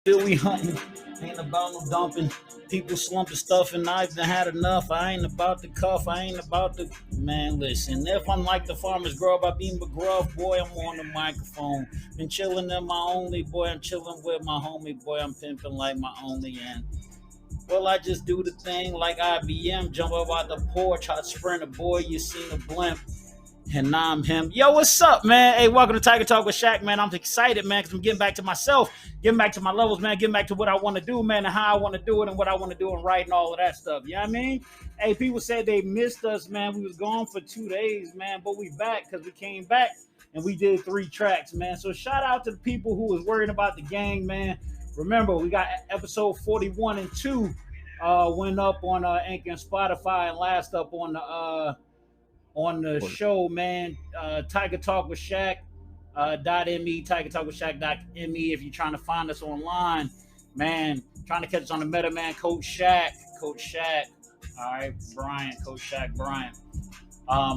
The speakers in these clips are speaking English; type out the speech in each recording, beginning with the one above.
Still we hunting, ain't about no dumping. People slumping stuff and I've done had enough. I ain't about the cuff, I ain't about the man. Listen, if I'm like the farmer's girl by being McGruff, boy, I'm on the microphone. Been chilling in my only, boy, I'm chilling with my homie, boy, I'm pimping like my only. And well, I just do the thing like IBM, jump up out the porch, hot sprint a boy, you seen a blimp. And now I'm him. Yo, what's up, man? Hey, welcome to Tiger Talk with Shak, man. I'm excited, man, because I'm getting back to myself, getting back to my levels, man, getting back to what I want to do, man, and how I want to do it and what I want to do and write and all of that stuff. You know what I mean? Hey, people said they missed us, man. We was gone for 2 days, man, but we back because we came back and we did 3 tracks, man. So shout out to the people who was worrying about the gang, man. Remember, we got episode 41 and 2 went up on Anchor and Spotify and last up on the show, man. Tiger Talk with Shak. .me, Tiger Talk with Shak.me. If you're trying to find us online, man, trying to catch us on the meta, man. Coach Shak. All right, Brian, Coach Shak, Brian.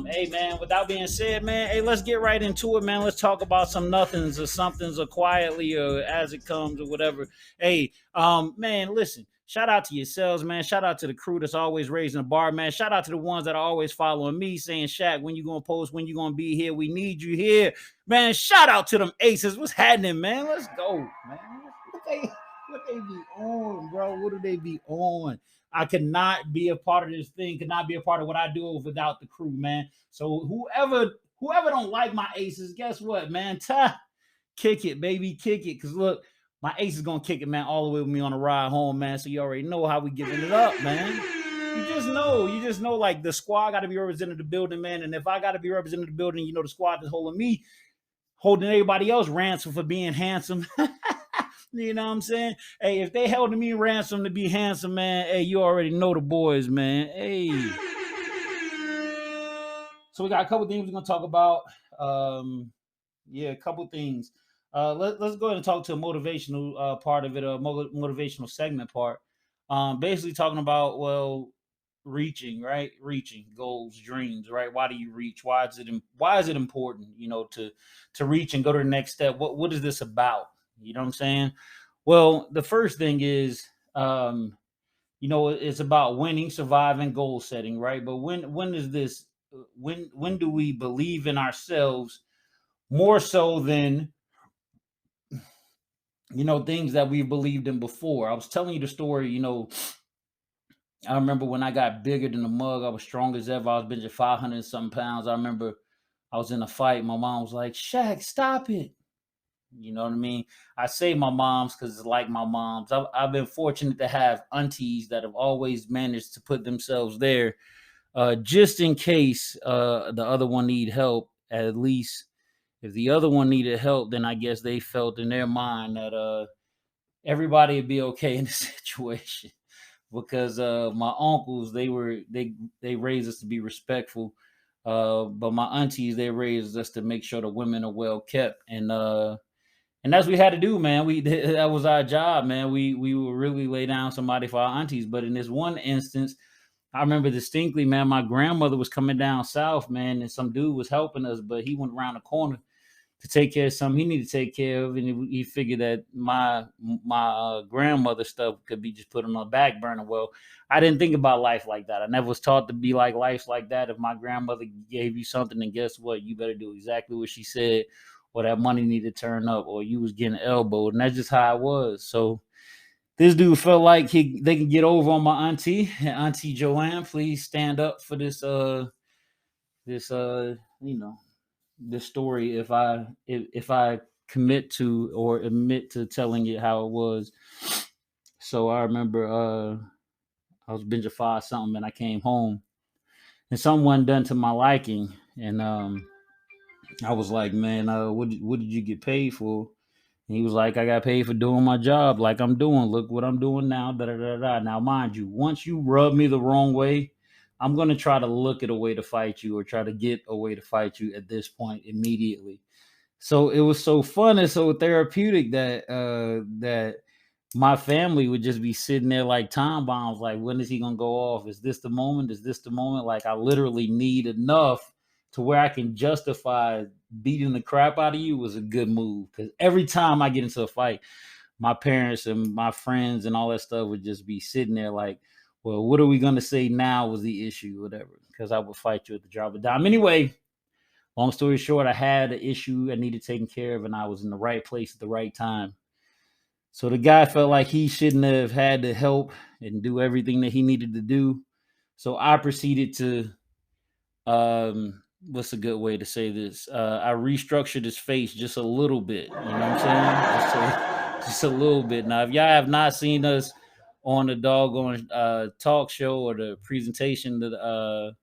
Hey, man, with that being said, man, hey, let's get right into it, man. Let's talk about some nothings or somethings or quietly or as it comes or whatever. Hey, man, listen. Shout out to yourselves, man. Shout out to the crew that's always raising the bar, man. Shout out to the ones that are always following me, saying, Shak, when you going to post, when you going to be here? We need you here. Man, shout out to them aces. What's happening, man? Let's go, man. What they be on, bro? What do they be on? I could not be a part of this thing, could not be a part of what I do without the crew, man. So whoever don't like my aces, guess what, man? Kick it, baby, kick it. Because look, my ace is gonna kick it, man, all the way with me on the ride home, man. So you already know how we giving it up, man. You just know, like the squad got to be represented in the building, man. And if I got to be represented in the building, you know, the squad is holding me, holding everybody else ransom for being handsome. You know what I'm saying? Hey, if they holding me ransom to be handsome, man, hey, you already know the boys, man. Hey. So we got a couple things we're gonna talk about. A couple things. Let's go ahead and talk to a motivational part of it, a motivational segment part. Basically talking about, well, reaching, right? Reaching goals, dreams, right? Why do you reach? Why is it important, you know, to reach and go to the next step? What is this about? You know what I'm saying? Well, the first thing is, it's about winning, surviving, goal setting, right? But when is this? When do we believe in ourselves more so than things that we've believed in before? I was telling you the story. I remember when I got bigger than a mug. I was strong as ever. I was benching 500 and something pounds. I remember I was in a fight. My mom was like, "Shak, stop it." You know what I mean? I say my moms because it's like my moms. I've been fortunate to have aunties that have always managed to put themselves there, just in case the other one need help. At least if the other one needed help, then I guess they felt in their mind that everybody would be okay in the situation. Because my uncles, they raised us to be respectful, but my aunties, they raised us to make sure the women are well kept, and that's what we had to do, man. That was our job, man. We would really lay down somebody for our aunties. But in this one instance, I remember distinctly, man, my grandmother was coming down south, man, and some dude was helping us, but he went around the corner to take care of something he needed to take care of, and he figured that my grandmother stuff could be just put on the back burner. Well, I didn't think about life like that. I never was taught to be like life like that. If my grandmother gave you something, then guess what? You better do exactly what she said, or that money needed to turn up, or you was getting elbowed, and that's just how it was. So this dude felt like they can get over on my auntie Joanne. Please stand up for this this story if I commit to or admit to telling it how it was. So I remember I was benching 5 something and I came home and someone done to my liking, and I was like, man, what did you get paid for? And he was like, I got paid for doing my job like I'm doing. Look what I'm doing now. Da, da, da, da. Now, mind you, once you rub me the wrong way, I'm going to try to look at a way to fight you or try to get a way to fight you at this point immediately. So it was so fun and so therapeutic that my family would just be sitting there like time bombs. Like, when is he going to go off? Is this the moment? Is this the moment? Like, I literally need enough to where I can justify beating the crap out of you was a good move. Because every time I get into a fight, my parents and my friends and all that stuff would just be sitting there like, well, what are we gonna say now was the issue, whatever, because I would fight you at the drop of a dime. Anyway, long story short, I had an issue I needed taken care of, and I was in the right place at the right time. So the guy felt like he shouldn't have had to help and do everything that he needed to do. So I proceeded to what's a good way to say this? I restructured his face just a little bit. You know what I'm saying? Just a little bit. Now, if y'all have not seen us on the doggone talk show or the presentation, the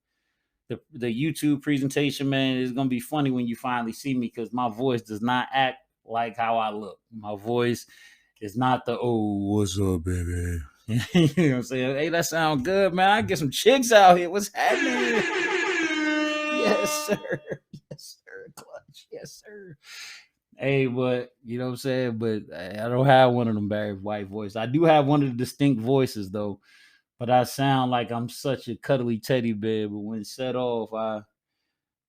YouTube presentation, man, it's gonna be funny when you finally see me because my voice does not act like how I look. My voice is not the oh, what's up, baby? You know what I'm saying? Hey, that sound good, man. I get some chicks out here. What's happening? Yes, sir. Yes, sir. Clutch. Yes, sir. Hey, but you know what I'm saying? But I don't have one of them Barry White voices. I do have one of the distinct voices though, but I sound like I'm such a cuddly teddy bear. But when set off,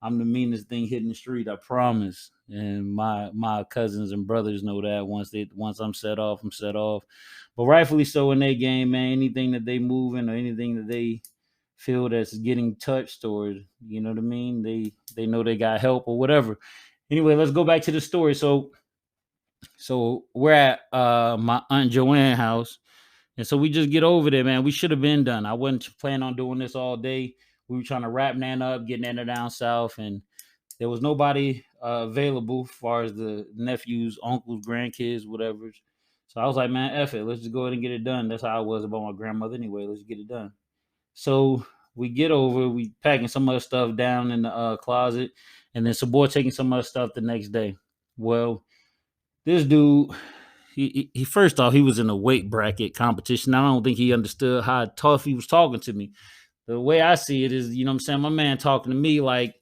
I'm the meanest thing hitting the street. I promise. And my cousins and brothers know that once I'm set off, I'm set off. But rightfully so in their game, man. Anything that they moving or anything that they feel that's getting touched or you know what I mean, they know they got help or whatever. Anyway, let's go back to the story. So we're at my aunt Joanne's house, and so we just get over there, man. We should have been done. I wasn't planning on doing this all day. We were trying to wrap Nana up, get Nana down south, and there was nobody available as far as the nephews, uncles, grandkids, whatever. So I was like, man, F it. Let's just go ahead and get it done. That's how I was about my grandmother anyway. Let's get it done. So we get over, we packing some other stuff down in the closet, and then some boy taking some other stuff the next day. Well, this dude, he first off, he was in a weight bracket competition. I don't think he understood how tough he was talking to me. The way I see it is, you know what I'm saying, my man talking to me like,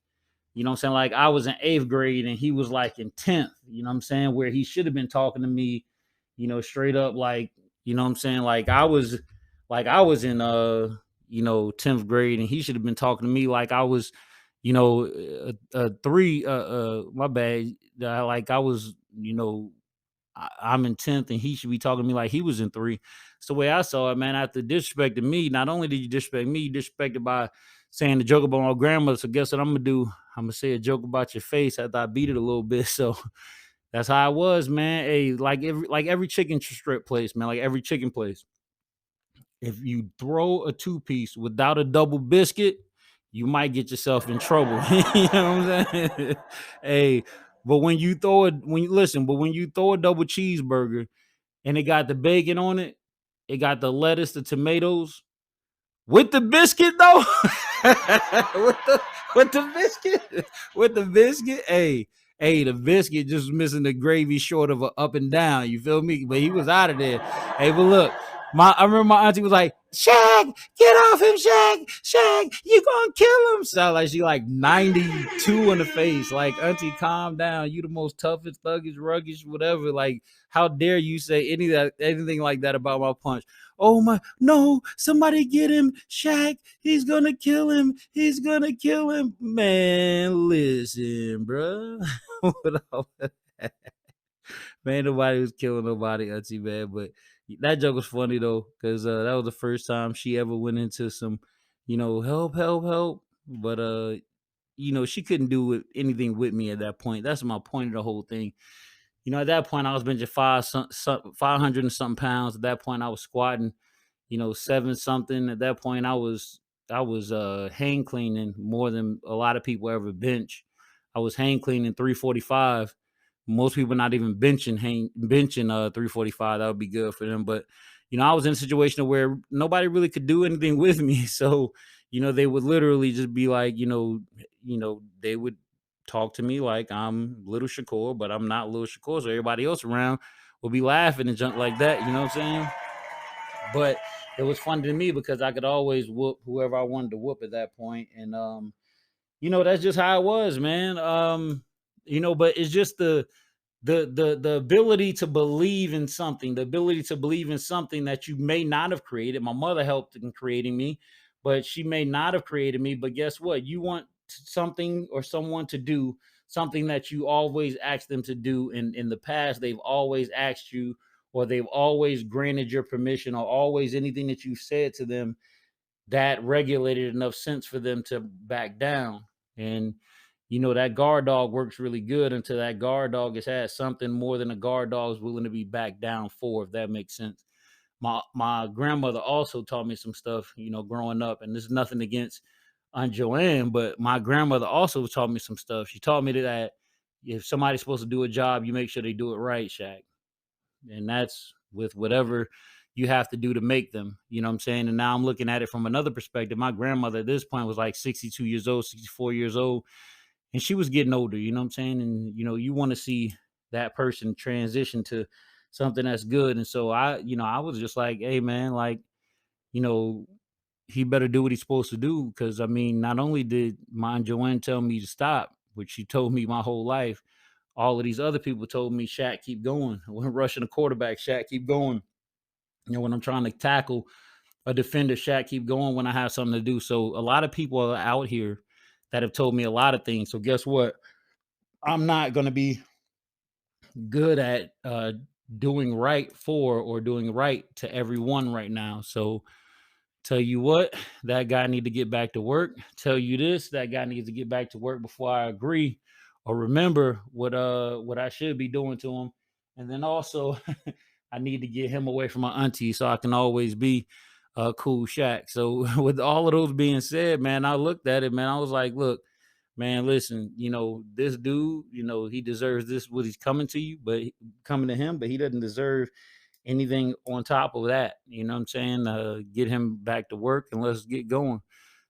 you know what I'm saying, like I was in 8th grade and he was like in 10th, you know what I'm saying, where he should have been talking to me, straight up like, you know what I'm saying, like I was in 10th grade and he should have been talking to me like I was, three my bad, like I was, I'm in 10th and he should be talking to me like he was in 3. It's the way I saw it, man. After disrespecting me, not only did you disrespect me, you disrespected by saying the joke about my grandmother. So guess what I'm gonna do? I'm gonna say a joke about your face after I beat it a little bit. So that's how I was, man. Hey, like every chicken strip place, man, like every chicken place. If you throw a 2-piece without a double biscuit, you might get yourself in trouble. You know what I'm saying? Hey, but when you throw a double cheeseburger and it got the bacon on it, it got the lettuce, the tomatoes, with the biscuit though, with the with the biscuit, with the biscuit. Hey, the biscuit just was missing the gravy short of a up and down. You feel me? But he was out of there. Hey, but look, I remember my auntie was like, "Shag, get off him, Shag, you gonna kill him." Sound like she like 92 in the face. Like, auntie, calm down. You the most toughest, thuggish, ruggish, whatever. Like, how dare you say anything like that about my punch? Oh my, no, somebody get him, Shaq. He's gonna kill him. He's gonna kill him. Man, listen, bro. Man, nobody was killing nobody, Auntie, man. But that joke was funny though, because that was the first time she ever went into some, help, help, help. But she couldn't do anything with me at that point. That's my point of the whole thing. At that point, I was benching 500 and something pounds. At that point, I was squatting, 7 something. At that point, I was hang cleaning more than a lot of people ever bench. I was hang cleaning 345. Most people not even benching 345. That would be good for them. But I was in a situation where nobody really could do anything with me. So, they would literally just be like, they would talk to me like I'm Little Shakur, but I'm not Little Shakur. So everybody else around will be laughing and junk like that. You know what I'm saying? But it was fun to me because I could always whoop whoever I wanted to whoop at that point. And that's just how it was, man. But it's just the ability to believe in something, the ability to believe in something that you may not have created. My mother helped in creating me, but she may not have created me. But guess what? You want something or someone to do something that you always ask them to do. In the past, they've always asked you or they've always granted your permission, or always anything that you said to them that regulated enough sense for them to back down. And that guard dog works really good until that guard dog has had something more than a guard dog is willing to be backed down for, if that makes sense. My grandmother also taught me some stuff, growing up, and this is nothing against Aunt Joanne, but my grandmother also taught me some stuff. She taught me that if somebody's supposed to do a job, you make sure they do it right, Shaq. And that's with whatever you have to do to make them. You know what I'm saying? And now I'm looking at it from another perspective. My grandmother at this point was like 62 years old, 64 years old, and she was getting older. You know what I'm saying? And you want to see that person transition to something that's good. And so I was just like, hey man, like, you know, he better do what he's supposed to do. Cause I mean, not only did my Aunt Joanne tell me to stop, which she told me my whole life, all of these other people told me, Shaq, keep going. When rushing a quarterback, Shaq, keep going. When I'm trying to tackle a defender, Shaq, keep going when I have something to do. So a lot of people are out here that have told me a lot of things. So guess what? I'm not going to be good at doing right for or doing right to everyone right now. So tell you what, that guy need to get back to work. Tell you this, that guy needs to get back to work before I agree or remember what I should be doing to him. And then also I need to get him away from my auntie so I can always be a cool Shack. So with all of those being said, man, I looked at it, man. I was like, look, man, listen, this dude, he deserves this, what he's coming to you, but coming to him, but he doesn't deserve anything on top of that. You know what I'm saying? Get him back to work and let's get going.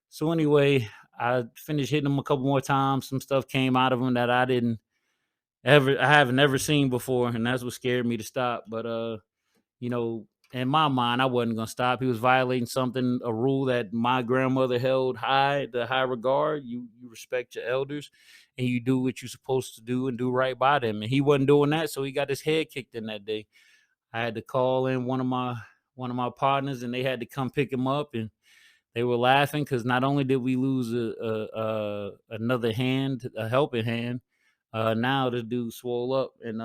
So anyway, I finished hitting him a couple more times. Some stuff came out of him that I haven't ever seen before, and that's what scared me to stop. But in my mind, I wasn't gonna stop. He was violating something, a rule that my grandmother held high, the high regard. You respect your elders, and you do what you're supposed to do and do right by them. And he wasn't doing that, so he got his head kicked in that day. I had to call in one of my partners, and they had to come pick him up, and they were laughing because not only did we lose another hand, a helping hand, now the dude swole up and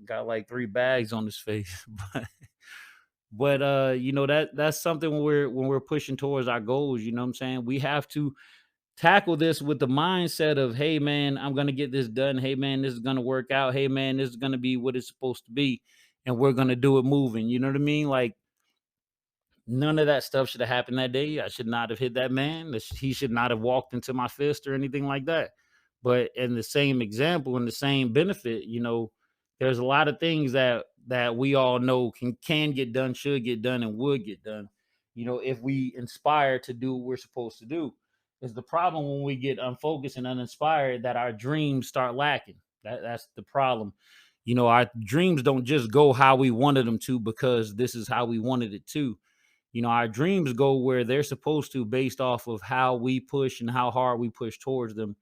got like 3 bags on his face. But that's something when we're pushing towards our goals. You know what I'm saying? We have to tackle this with the mindset of, hey man, I'm gonna get this done. Hey man, this is gonna work out. Hey man, this is gonna be what it's supposed to be, and we're gonna do it moving. You know what I mean? Like, none of that stuff should have happened that day. I should not have hit that man. He should not have walked into my fist or anything like that. But in the same example and the same benefit, there's a lot of things that we all know can get done, should get done, and would get done. If we inspire to do what we're supposed to do. Is the problem when we get unfocused and uninspired that our dreams start lacking. That's the problem. Our dreams don't just go how we wanted them to because this is how we wanted it to. Our dreams go where they're supposed to based off of how we push and how hard we push towards them.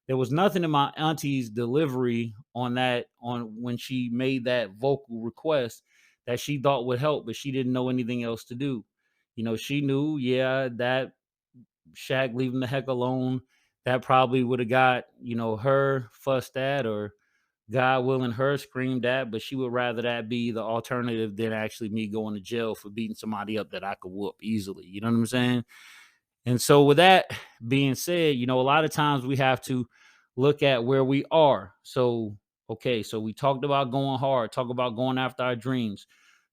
There was nothing in my auntie's delivery on when she made that vocal request that she thought would help, but she didn't know anything else to do. She knew, yeah, that Shaq leave him the heck alone. That probably would have got, her fussed at, or God willing, her screamed at, but she would rather that be the alternative than actually me going to jail for beating somebody up that I could whoop easily. You know what I'm saying? And so, with that being said, a lot of times we have to look at where we are. So, okay, so we talked about going hard, talk about going after our dreams,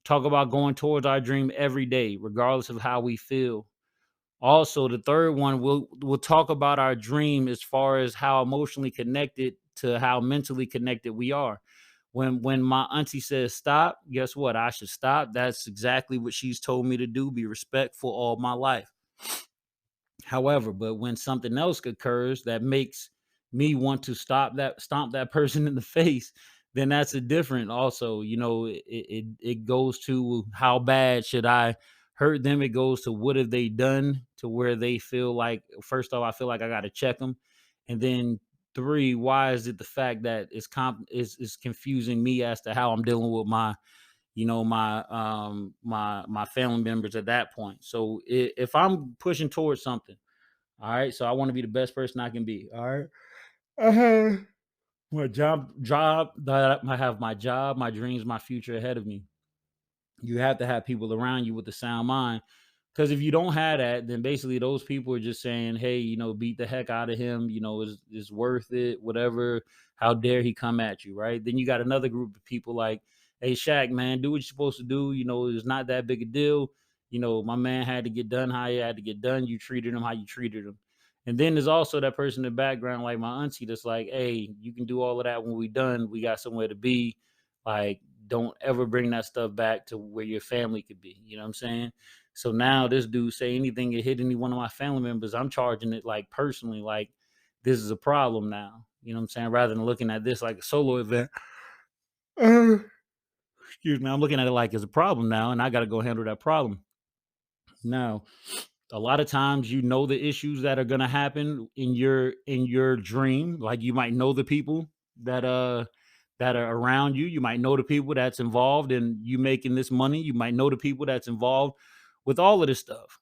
talk about going towards our dream every day, regardless of how we feel. Also, the third one, we'll talk about our dream as far as how emotionally connected to how mentally connected we are. When my auntie says stop, guess what? I should stop. That's exactly what she's told me to do. Be respectful all my life. However, but when something else occurs that makes me want to stomp that person in the face, then that's a different. Also, it goes to how bad should I hurt them? It goes to what have they done to where they feel like, first off, I feel like I got to check them, and then three, why is it the fact that is confusing me as to how I'm dealing with my family members at that point. So if I'm pushing towards something, all right. So I want to be the best person I can be. All right. Uh-huh. My job that I have, my job, my dreams, my future ahead of me. You have to have people around you with a sound mind. Because if you don't have that, then basically those people are just saying, "Hey, beat the heck out of him. Is worth it. Whatever. How dare he come at you?" Right? Then you got another group of people like, "Hey, Shaq, man, do what you're supposed to do. It's not that big a deal. My man had to get done how he had to get done. You treated him how you treated him." And then there's also that person in the background, like my auntie, that's like, "Hey, you can do all of that when we done. We got somewhere to be. Like, don't ever bring that stuff back to where your family could be." You know what I'm saying? So now this dude say anything that hit any one of my family members, I'm charging it like personally, like this is a problem now. You know what I'm saying? Rather than looking at this like a solo event. Uh, Excuse me, I'm looking at it like it's a problem now, and I got to go handle that problem. Now, a lot of times the issues that are gonna happen in your dream. Like you might know the people that that are around you. You might know the people that's involved in you making this money. You might know the people that's involved with all of this stuff.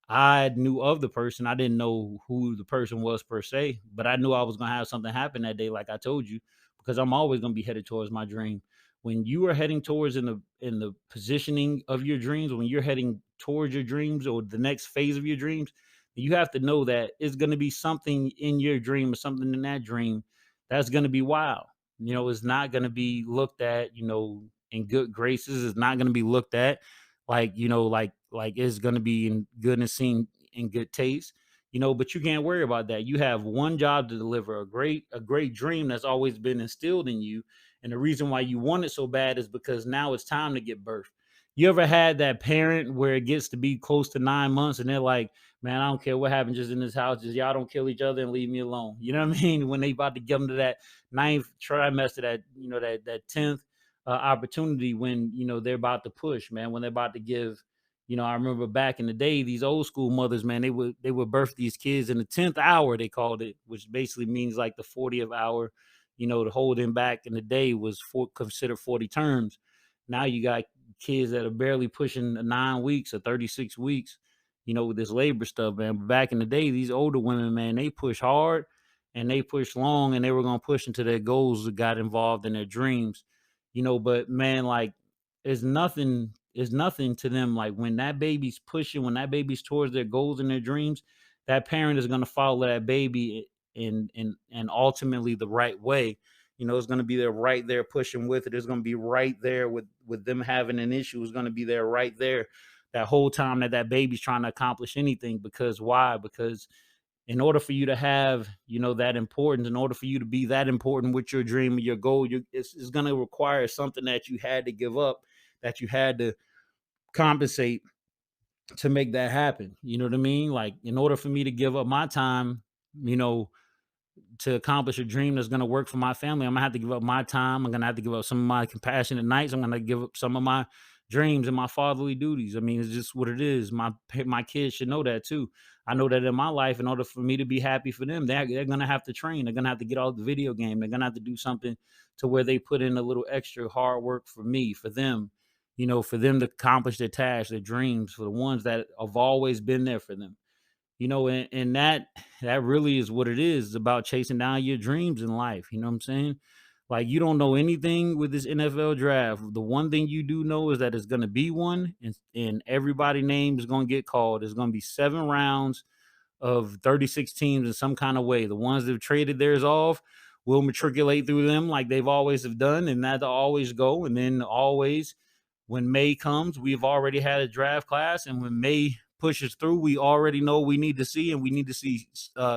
I knew of the person. I didn't know who the person was per se, but I knew I was gonna have something happen that day, like I told you, because I'm always gonna be headed towards my dream. When you are heading towards in the positioning of your dreams, when you're heading towards your dreams or the next phase of your dreams, you have to know that it's gonna be something in your dream or something in that dream that's gonna be wild. It's not gonna be looked at, in good graces. It's not gonna be looked at like like it's going to be in good and seen in good taste. But you can't worry about that. You have one job to deliver, a great dream that's always been instilled in you. And the reason why you want it so bad is because now it's time to get birth. You ever had that parent where it gets to be close to 9 months and they're like, "Man, I don't care what happens just in this house, just y'all don't kill each other and leave me alone." You know what I mean? When they about to get them to that ninth trimester, that 10th opportunity, when they're about to push, man, when they're about to give. I remember back in the day, these old school mothers, man, they would birth these kids in the 10th hour, they called it, which basically means like the 40th hour. To hold them back in the day was considered 40 terms. Now you got kids that are barely pushing 9 weeks or 36 weeks, with this labor stuff, man. But back in the day, these older women, man, they push hard and they push long, and they were gonna push into their goals that got involved in their dreams. But man, like it's nothing to them. Like when that baby's pushing, when that baby's towards their goals and their dreams, that parent is gonna follow that baby in ultimately the right way. It's gonna be there right there pushing with it. It's gonna be right there with them having an issue. It's gonna be there right there that whole time that baby's trying to accomplish anything. Because why? Because in order for you to have that importance, in order for you to be that important with your dream and your goal, it's going to require something that you had to give up, that you had to compensate to make that happen. You know what I mean? Like in order for me to give up my time, you know to accomplish a dream that's going to work for my family, I'm gonna have to give up my time. I'm gonna have to give up some of my compassionate nights. I'm gonna give up some of my dreams and my fatherly duties. I mean, it's just what it is. My kids should know that too. I know that in my life, in order for me to be happy for them, they're gonna have to train. They're gonna have to get out the video game. They're gonna have to do something to where they put in a little extra hard work for me, for them. For them to accomplish their tasks, their dreams, for the ones that have always been there for them. And that really is what it is. It's about chasing down your dreams in life. You know what I'm saying? Like you don't know anything with this NFL draft. The one thing you do know is that it's going to be one, and everybody name is going to get called. There's going to be 7 rounds of 36 teams in some kind of way. The ones that have traded theirs off will matriculate through them like they've always have done, and that'll always go. And then always, when May comes, we've already had a draft class, and when May pushes through, we already know we need to see, and we need to see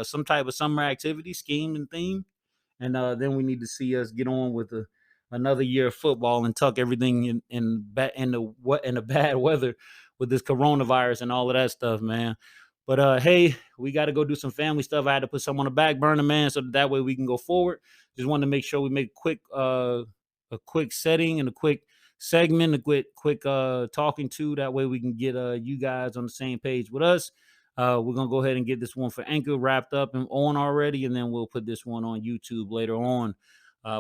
some type of summer activity scheme and theme, and then we need to see us get on with another year of football and tuck everything in the bad weather with this coronavirus and all of that stuff, man. But hey, we got to go do some family stuff. I had to put some on the back burner, man, so that way we can go forward. Just wanted to make sure we make a quick setting and a quick segment, a quick talking to. That way we can get you guys on the same page with us. We're gonna go ahead and get this one for Anchor wrapped up and on already, and then we'll put this one on YouTube later on.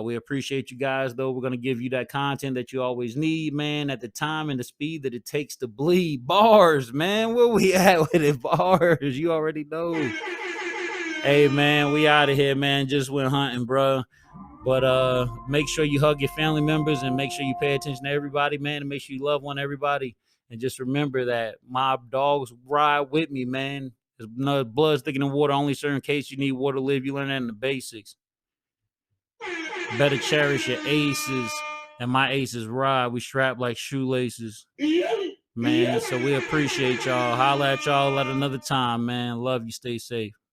We appreciate you guys, though. We're gonna give you that content that you always need, man, at the time and the speed that it takes to bleed. Bars, man. Where we at with it? Bars. You already know. Hey, man, we out of here, man. Just went hunting, bro. But make sure you hug your family members and make sure you pay attention to everybody, man, and make sure you love on everybody. And just remember that my dogs ride with me, man. There's no blood thicker than water, only certain case you need water to live. You learn that in the basics. Better cherish your aces. And my aces ride. We strap like shoelaces. Man, so we appreciate y'all. Holla at y'all at another time, man. Love you. Stay safe.